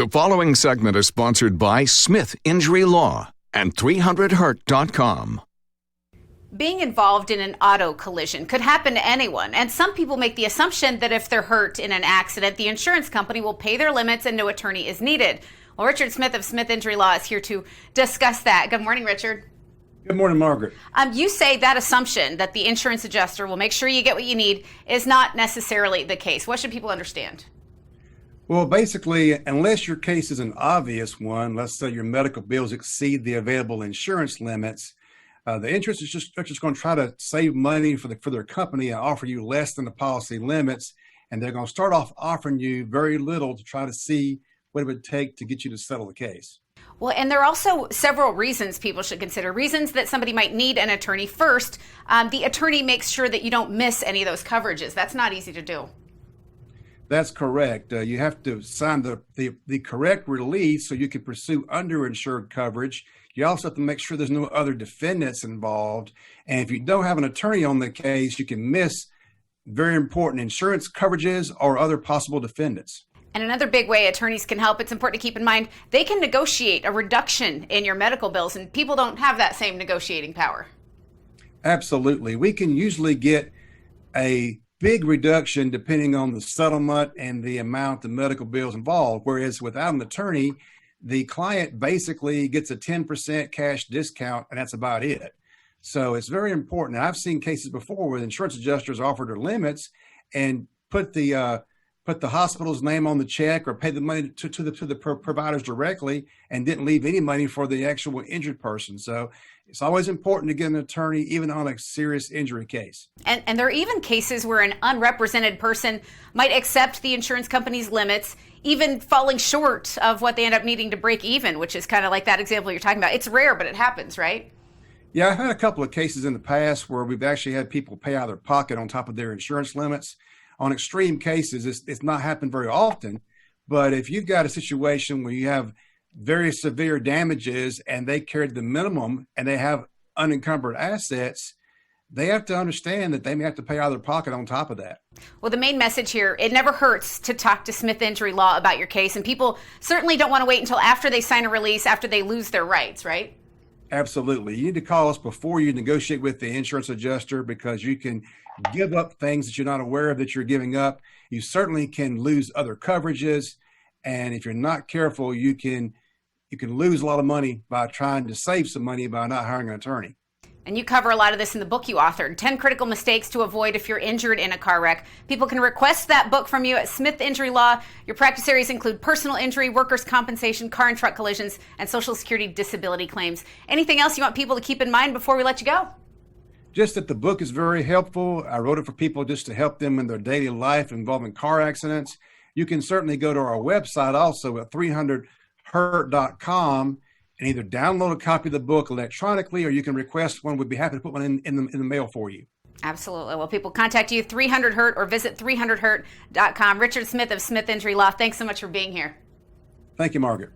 The following segment is sponsored by Smith Injury Law and 300hurt.com. Being involved in an auto collision could happen to anyone, and some people make the assumption that if they're hurt in an accident, the insurance company will pay their limits and no attorney is needed. Well, Richard Smith of Smith Injury Law is here to discuss that. Good morning, Richard. Good morning, Margaret. You say that assumption that the insurance adjuster will make sure you get what you need is not necessarily the case. What should people understand? Well, basically, unless your case is an obvious one, let's say your medical bills exceed the available insurance limits, the insurance is just going to try to save money for their company and offer you less than the policy limits, and they're going to start off offering you very little to try to see what it would take to get you to settle the case. Well, and there are also several reasons people should consider, reasons that somebody might need an attorney. First, the attorney makes sure that you don't miss any of those coverages. That's not easy to do. That's correct. You have to sign the correct release so you can pursue underinsured coverage. You also have to make sure there's no other defendants involved. And if you don't have an attorney on the case, you can miss very important insurance coverages or other possible defendants. And another big way attorneys can help, it's important to keep in mind, they can negotiate a reduction in your medical bills, and people don't have that same negotiating power. Absolutely. We can usually get a big reduction depending on the settlement and the amount of medical bills involved, whereas without an attorney, the client basically gets a 10% cash discount, and that's about it. So it's very important. And I've seen cases before where the insurance adjusters offered their limits and put the hospital's name on the check or pay the money to the providers directly and didn't leave any money for the actual injured person. So it's always important to get an attorney, even on a serious injury case. And there are even cases where an unrepresented person might accept the insurance company's limits, even falling short of what they end up needing to break even, which is kind of like that example you're talking about. It's rare, but it happens, right? Yeah, I've had a couple of cases in the past where we've actually had people pay out of their pocket on top of their insurance limits. On extreme cases, it's not happened very often, but if you've got a situation where you have very severe damages and they carried the minimum and they have unencumbered assets, they have to understand that they may have to pay out of their pocket on top of that. Well, the main message here, it never hurts to talk to Smith Injury Law about your case, and people certainly don't want to wait until after they sign a release, after they lose their rights, right? Absolutely. You need to call us before you negotiate with the insurance adjuster, because you can give up things that you're not aware of that you're giving up. You certainly can lose other coverages. And if you're not careful, you can lose a lot of money by trying to save some money by not hiring an attorney. And you cover a lot of this in the book you authored, 10 Critical Mistakes to Avoid If You're Injured in a Car Wreck. People can request that book from you at Smith Injury Law. Your practice areas include personal injury, workers' compensation, car and truck collisions, and Social Security disability claims. Anything else you want people to keep in mind before we let you go? Just that the book is very helpful. I wrote it for people just to help them in their daily life involving car accidents. You can certainly go to our website also at 300hurt.com and either download a copy of the book electronically, or you can request one. We'd be happy to put one in the mail for you. Absolutely. Well, people contact you, 300hurt, or visit 300hurt.com. Richard Smith of Smith Injury Law, thanks so much for being here. Thank you, Margaret.